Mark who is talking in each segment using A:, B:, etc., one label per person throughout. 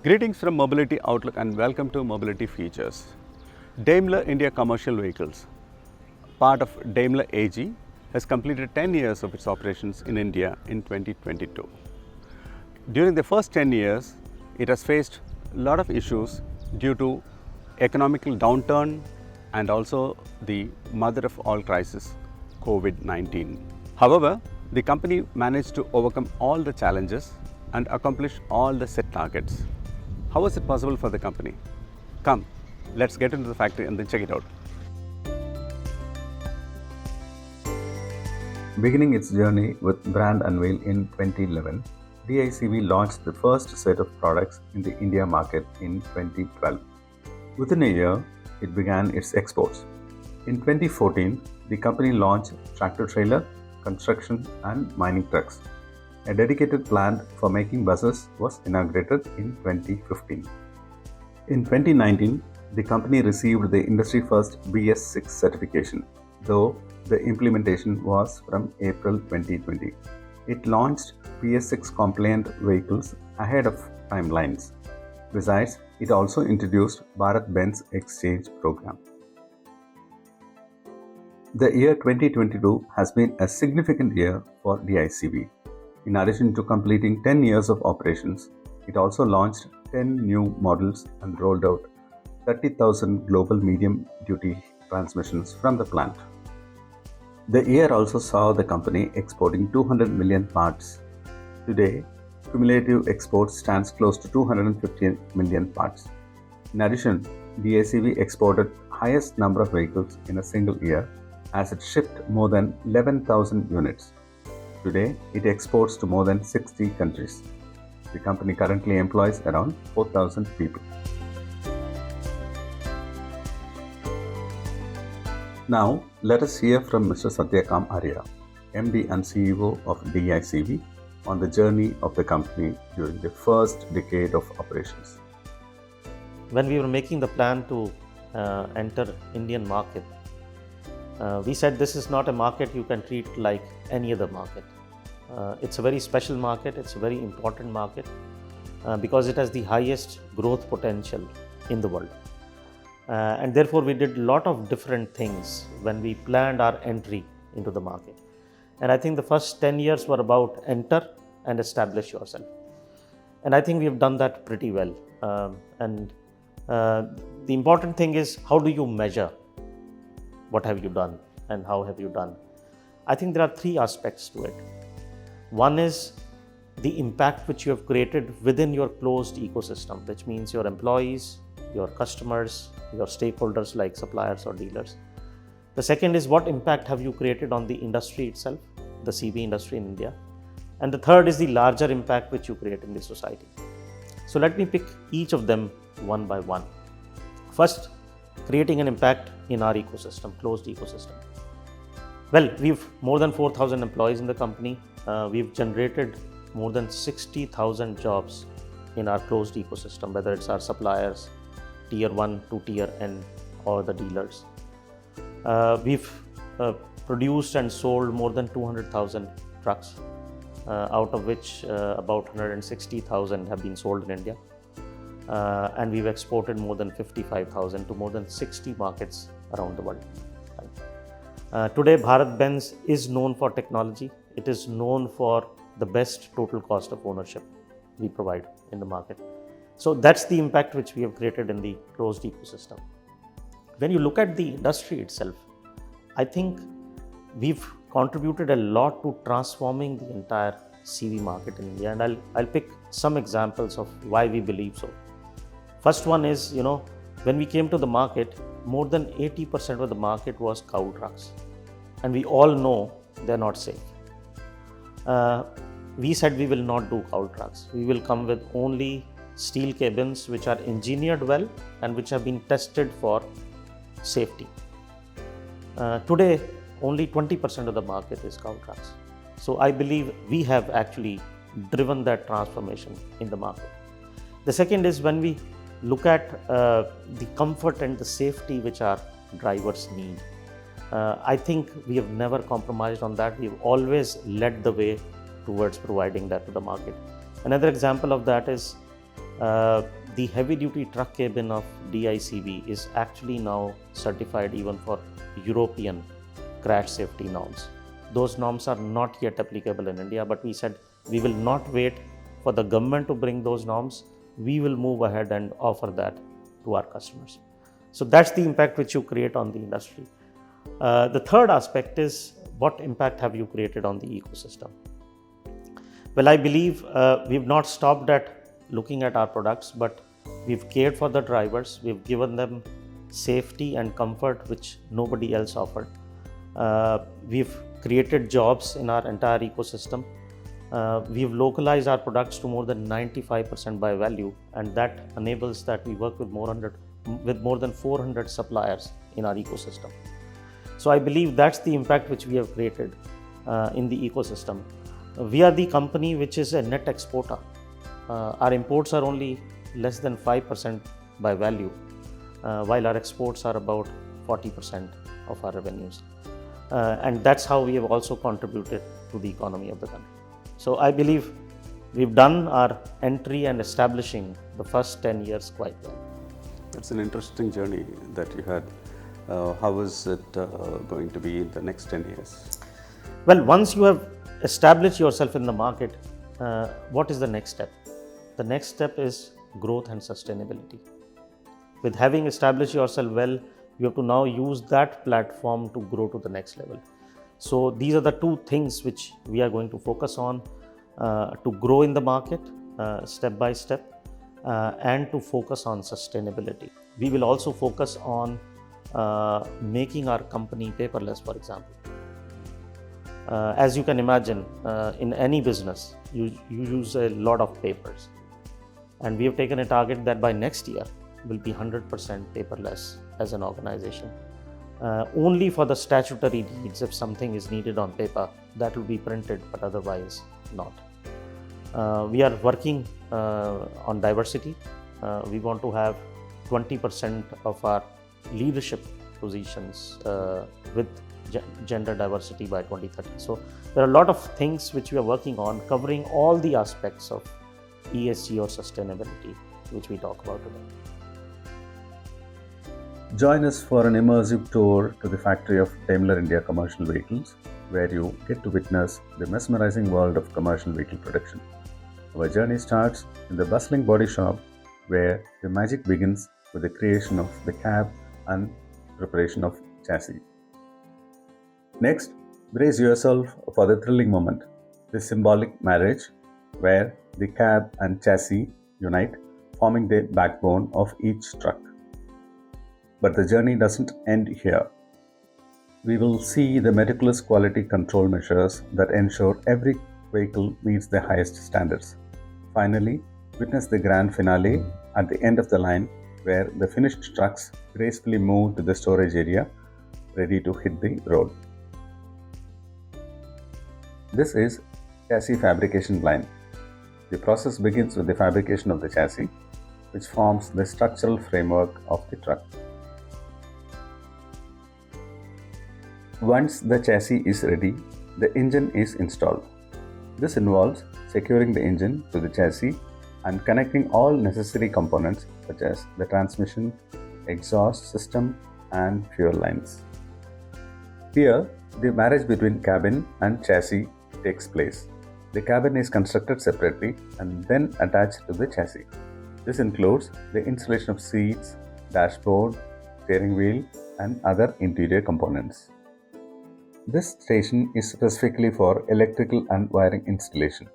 A: Greetings from Mobility Outlook and welcome to Mobility Features. Daimler India Commercial Vehicles, part of Daimler AG, has completed 10 years of its operations in India in 2022. During the first 10 years, it has faced a lot of issues due to economical downturn and also the mother of all crisis, COVID-19. However, the company managed to overcome all the challenges and accomplish all the set targets. How was it possible for the company? Come, let's get into the factory and then check it out.
B: Beginning its journey with brand unveil in 2011, DICV launched the first set of products in the India market in 2012. Within a year, it began its exports. In 2014, the company launched tractor-trailer, construction and mining trucks. A dedicated plant for making buses was inaugurated in 2015. In 2019, the company received the industry-first BS6 certification, though the implementation was from April 2020. It launched BS6 compliant vehicles ahead of timelines. Besides, it also introduced BharatBenz Exchange program. The year 2022 has been a significant year for DICV. In addition to completing 10 years of operations, it also launched 10 new models and rolled out 30,000 global medium-duty transmissions from the plant. The year also saw the company exporting 200 million parts. Today, cumulative exports stands close to 250 million parts. In addition, DICV exported highest number of vehicles in a single year as it shipped more than 11,000 units. Today, it exports to more than 60 countries. The company currently employs around 4,000 people. Now, let us hear from Mr. Satyakam Arya, MD and CEO of DICV, on the journey of the company during the first decade of operations.
C: When we were making the plan to enter Indian market, we said this is not a market you can treat like any other market. It's a very special market, it's a very important market because it has the highest growth potential in the world. And therefore we did a lot of different things when we planned our entry into the market. And I think the first 10 years were about enter and establish yourself. And I think we have done that pretty well. The important thing is, how do you measure what have you done and how have you done? I think there are three aspects to it. One is the impact which you have created within your closed ecosystem, which means your employees, your customers, your stakeholders like suppliers or dealers. The second is what impact have you created on the industry itself, the CV industry in India. And the third is the larger impact which you create in the society. So let me pick each of them one by one. First, creating an impact in our ecosystem, closed ecosystem. Well, we've more than 4,000 employees in the company. We've generated more than 60,000 jobs in our closed ecosystem, whether it's our suppliers, tier 1 to tier N or the dealers. We've produced and sold more than 200,000 trucks, out of which about 160,000 have been sold in India. And we've exported more than 55,000 to more than 60 markets around the world. Today, BharatBenz is known for technology. It is known for the best total cost of ownership we provide in the market. So that's the impact which we have created in the closed ecosystem. When you look at the industry itself, I think we've contributed a lot to transforming the entire CV market in India, and I'll pick some examples of why we believe so. First one is, when we came to the market, more than 80% of the market was cow trucks, and we all know they're not safe. We said we will not do cow trucks. We will come with only steel cabins which are engineered well and which have been tested for safety. Today, only 20% of the market is cow trucks. So I believe we have actually driven that transformation in the market. The second is when we look at the comfort and the safety which our drivers need. I think we have never compromised on that. We've always led the way towards providing that to the market. Another example of that is The heavy duty truck cabin of DICV is actually now certified even for European crash safety norms. Those norms are not yet applicable in India, but we said we will not wait for the government to bring those norms. We will move ahead and offer that to our customers. So that's the impact which you create on the industry. The third aspect is what impact have you created on the ecosystem? Well, I believe we've not stopped at looking at our products, but we've cared for the drivers. We've given them safety and comfort which nobody else offered. We've created jobs in our entire ecosystem. We've localized our products to more than 95% by value, and that enables that we work with more than 400 suppliers in our ecosystem. So I believe that's the impact which we have created in the ecosystem. We are the company which is a net exporter. Our imports are only less than 5% by value, while our exports are about 40% of our revenues. And that's how we have also contributed to the economy of the country. So I believe we've done our entry and establishing the first 10 years quite well.
A: It's an interesting journey that you had. How is it going to be in the next 10 years?
C: Well, once you have established yourself in the market, what is the next step? The next step is growth and sustainability. With having established yourself well, you have to now use that platform to grow to the next level. So these are the two things which we are going to focus on to grow in the market step by step and to focus on sustainability. We will also focus on making our company paperless, for example. As you can imagine, in any business, you use a lot of papers. And we have taken a target that by next year, will be 100% paperless as an organization. Only for the statutory needs, if something is needed on paper, that will be printed, but otherwise not. We are working on diversity. We want to have 20% of our leadership positions with gender diversity by 2030. So there are a lot of things which we are working on, covering all the aspects of ESG or sustainability, which we talk about today.
B: Join us for an immersive tour to the factory of Daimler India Commercial Vehicles, where you get to witness the mesmerizing world of commercial vehicle production. Our journey starts in the bustling body shop, where the magic begins with the creation of the cab and preparation of chassis. Next, brace yourself for the thrilling moment, the symbolic marriage, where the cab and chassis unite, forming the backbone of each truck. But the journey doesn't end here. We will see the meticulous quality control measures that ensure every vehicle meets the highest standards. Finally, witness the grand finale at the end of the line, where the finished trucks gracefully move to the storage area, ready to hit the road. This is chassis fabrication line. The process begins with the fabrication of the chassis, which forms the structural framework of the truck. Once the chassis is ready, the engine is installed. This involves securing the engine to the chassis and connecting all necessary components such as the transmission, exhaust system, and fuel lines. Here, the marriage between cabin and chassis takes place. The cabin is constructed separately and then attached to the chassis. This includes the installation of seats, dashboard, steering wheel, and other interior components. This station is specifically for electrical and wiring installation.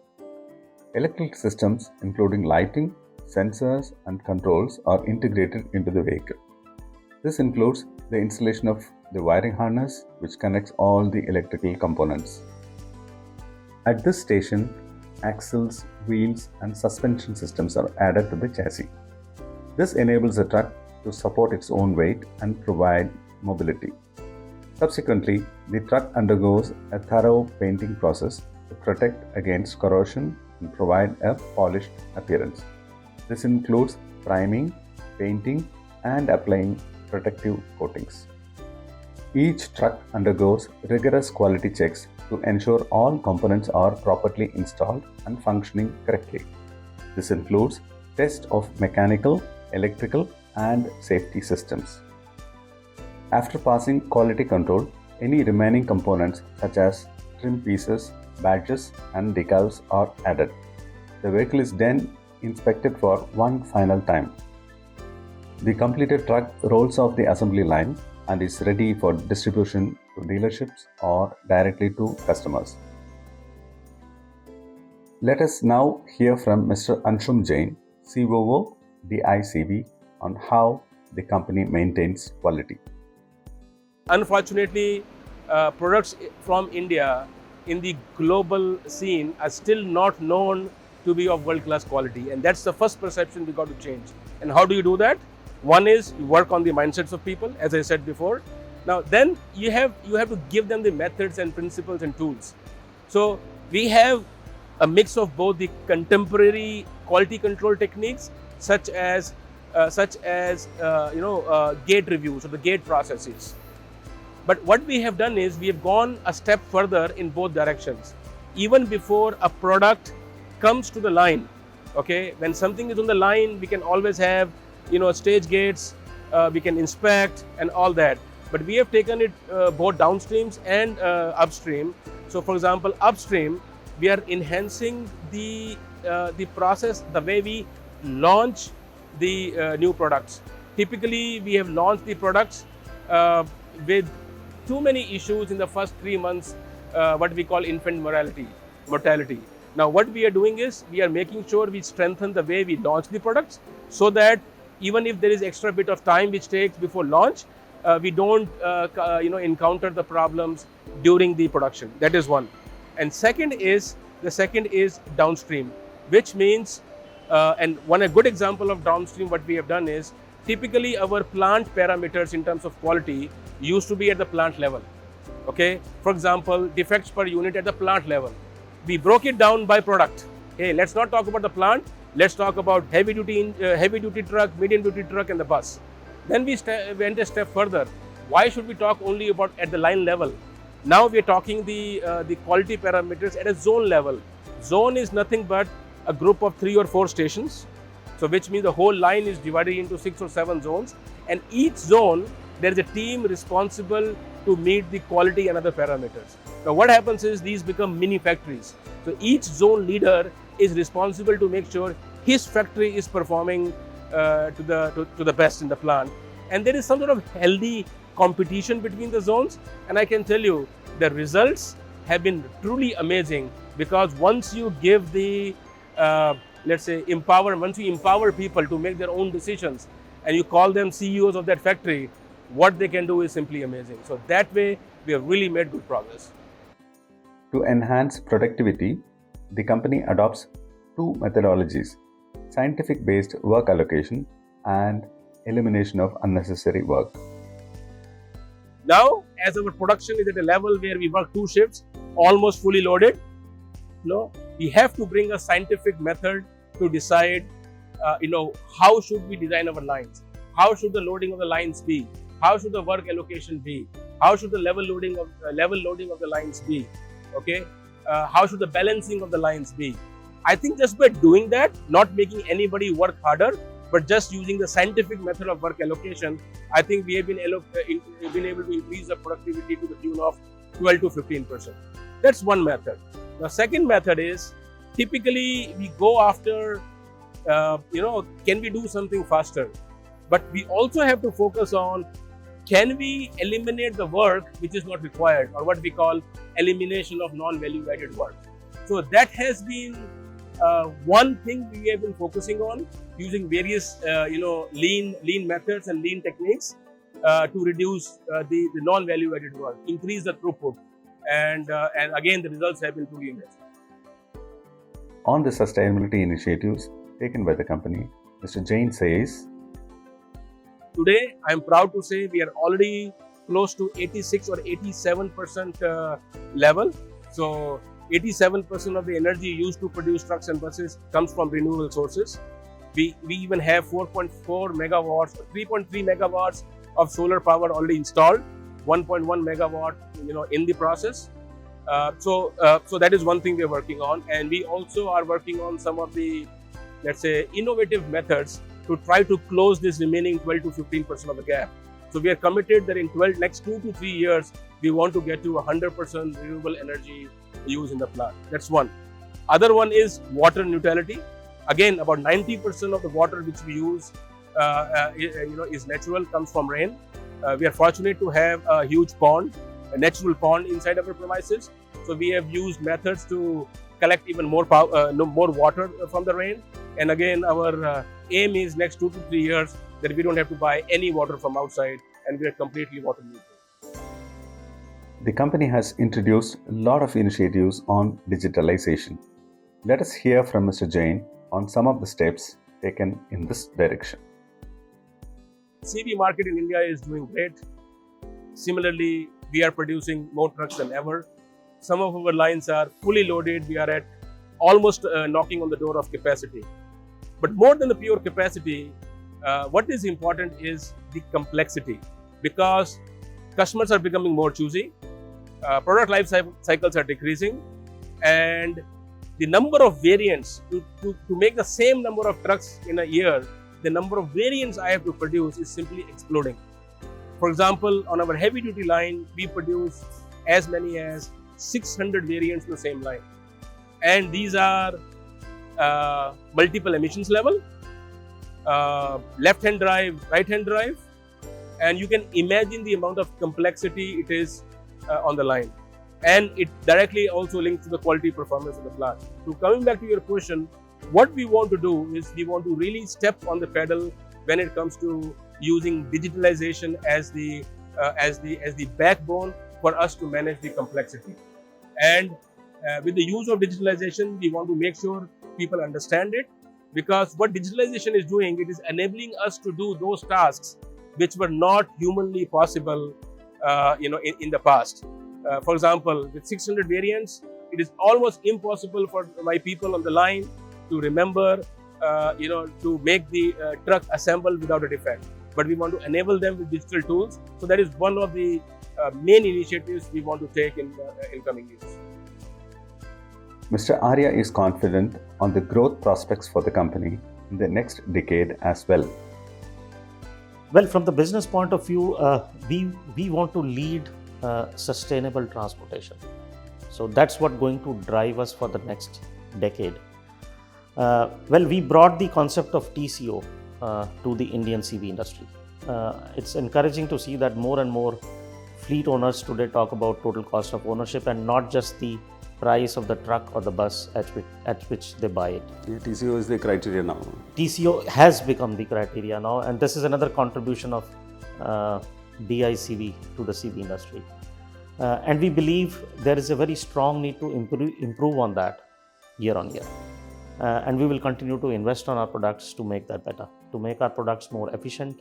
B: Electrical systems, including lighting, sensors, and controls, are integrated into the vehicle. This includes the installation of the wiring harness, which connects all the electrical components. At this station, axles, wheels, and suspension systems are added to the chassis. This enables the truck to support its own weight and provide mobility. Subsequently, the truck undergoes a thorough painting process to protect against corrosion and provide a polished appearance. This includes priming, painting, and applying protective coatings. Each truck undergoes rigorous quality checks to ensure all components are properly installed and functioning correctly. This includes test of mechanical, electrical, and safety systems. After passing quality control, any remaining components such as trim pieces, badges, and decals are added. The vehicle is then inspected for one final time. The completed truck rolls off the assembly line and is ready for distribution to dealerships or directly to customers. Let us now hear from Mr. Anshum Jain, COO, DICV, on how the company maintains quality.
D: Unfortunately, products from India in the global scene are still not known to be of world-class quality, and that's the first perception we got to change. And how do you do that? One is you work on the mindsets of people, as I said before. Now, then you have to give them the methods and principles and tools. So we have a mix of both the contemporary quality control techniques, such as gate reviews or the gate processes. But what we have done is we have gone a step further in both directions. Even before a product comes to the line, okay, when something is on the line, we can always have stage gates, we can inspect and all that. But we have taken it both downstreams and upstream. So, for example, upstream, we are enhancing the process, the way we launch the new products. Typically, we have launched the products with too many issues in the first 3 months, what we call infant mortality. Now, what we are doing is we are making sure we strengthen the way we launch the products, so that even if there is extra bit of time which takes before launch, we don't encounter the problems during the production. That is one. And the second is downstream, which means a good example of downstream what we have done is, typically our plant parameters in terms of quality used to be at the plant level. Okay, for example, defects per unit at the plant level. We broke it down by product. Hey, let's not talk about the plant. Let's talk about heavy duty truck, medium duty truck, and the bus. Then we went a step further. Why should we talk only about at the line level? Now we are talking the quality parameters at a zone level. Zone is nothing but a group of 3 or 4 stations. So which means the whole line is divided into 6 or 7 zones, and each zone there is a team responsible to meet the quality and other parameters. Now what happens is these become mini factories. So each zone leader is responsible to make sure his factory is performing to the best in the plant, and there is some sort of healthy competition between the zones. And I can tell you the results have been truly amazing, because once you give the once you empower people to make their own decisions and you call them CEOs of that factory, what they can do is simply amazing. So that way we have really made good progress.
B: To enhance productivity, the company adopts 2 methodologies: scientific-based work allocation and elimination of unnecessary work.
D: Now, as our production is at a level where we work 2 shifts, almost fully loaded, we have to bring a scientific method to decide, how should we design our lines? How should the loading of the lines be? How should the work allocation be? How should the level loading of the lines be? Okay, how should the balancing of the lines be? I think just by doing that, not making anybody work harder, but just using the scientific method of work allocation, I think we have been able to increase the productivity to the tune of 12 to 15%. That's one method. The second method is, typically we go after, can we do something faster? But we also have to focus on, can we eliminate the work which is not required, or what we call elimination of non-value added work. So that has been one thing we have been focusing on, using various lean methods and lean techniques to reduce the non-value added work, increase the throughput, and again the results have been truly amazing.
B: On the sustainability initiatives taken by the company, Mr. Jain says,
D: today I am proud to say we are already close to 86 or 87% level. So 87% of the energy used to produce trucks and buses comes from renewable sources. We even have 4.4 megawatts, 3.3 megawatts of solar power already installed, 1.1 megawatt, in the process. So that is one thing we are working on, and we also are working on some of the let's say, innovative methods to try to close this remaining 12 to 15% of the gap. So we are committed that in next 2 to 3 years, we want to get to 100% renewable energy use in the plant. That's one. Other one is water neutrality. Again, about 90% of the water which we use is natural, comes from rain. We are fortunate to have a huge pond, a natural pond inside our premises. So we have used methods to collect even more more water from the rain. And again, our aim is next 2 to 3 years that we don't have to buy any water from outside, and we are completely water neutral.
B: The company has introduced a lot of initiatives on digitalization. Let us hear from Mr. Jain on some of the steps taken in this direction.
D: CV market in India is doing great. Similarly, we are producing more trucks than ever. Some of our lines are fully loaded. We are at almost knocking on the door of capacity. But more than the pure capacity, what is important is the complexity, because customers are becoming more choosy, product life cycles are decreasing, and the number of variants to make the same number of trucks in a year, the number of variants I have to produce is simply exploding. For example, on our heavy duty line, we produce as many as 600 variants in the same line. And these are multiple emissions level, left-hand drive, right-hand drive, and you can imagine the amount of complexity it is on the line. And it directly also links to the quality performance of the plant. So coming back to your question, what we want to do is we want to really step on the pedal when it comes to using digitalization as the backbone for us to manage the complexity. And with the use of digitalization, we want to make sure people understand it, because what digitalization is doing, it is enabling us to do those tasks which were not humanly possible, in the past. For example, with 600 variants, it is almost impossible for my people on the line to remember, to make the truck assemble without a defect. But we want to enable them with digital tools. So that is one of the main initiatives we want to take in coming years.
B: Mr. Arya is confident on the growth prospects for the company in the next decade as well.
C: Well, from the business point of view, we want to lead sustainable transportation. So that's what going to drive us for the next decade. Well, we brought the concept of TCO to the Indian CV industry. It's encouraging to see that more and more fleet owners today talk about total cost of ownership and not just the price of the truck or the bus at which they buy it.
A: TCO is the criteria now.
C: TCO has become the criteria now, and this is another contribution of DICV to the CV industry. And we believe there is a very strong need to improve on that year on year. And we will continue to invest on our products to make that better, to make our products more efficient,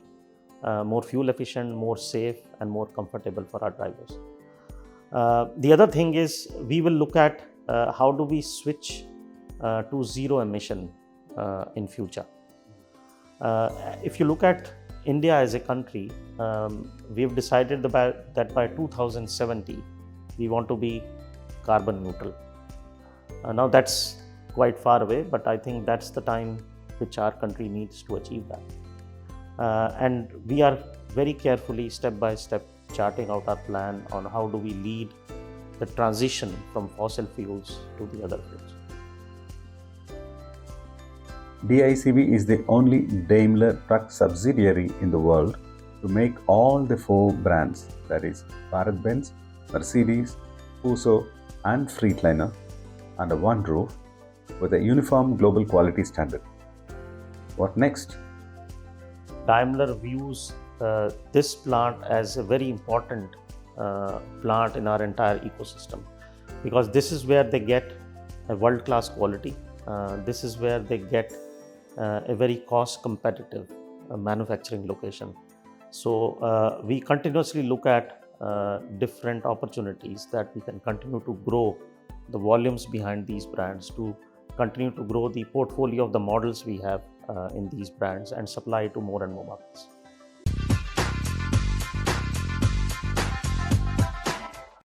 C: more fuel efficient, more safe, and more comfortable for our drivers. The other thing is we will look at how do we switch to zero emission in future. If you look at India as a country, we have decided that by 2070 we want to be carbon neutral. Now that's quite far away, but I think that's the time which our country needs to achieve that. And we are very carefully, step by step, charting out our plan on how do we lead the transition from fossil fuels to the other fuels.
B: DICV is the only Daimler Truck subsidiary in the world to make all the 4 brands, that is BharatBenz, Mercedes, Fuso and Freightliner, under one roof with a uniform global quality standard. What next?
C: Daimler views this plant as a very important plant in our entire ecosystem, because this is where they get a world-class quality. This is where they get a very cost-competitive manufacturing location. So we continuously look at different opportunities that we can continue to grow the volumes behind these brands, to continue to grow the portfolio of the models we have in these brands and supply to more and more markets.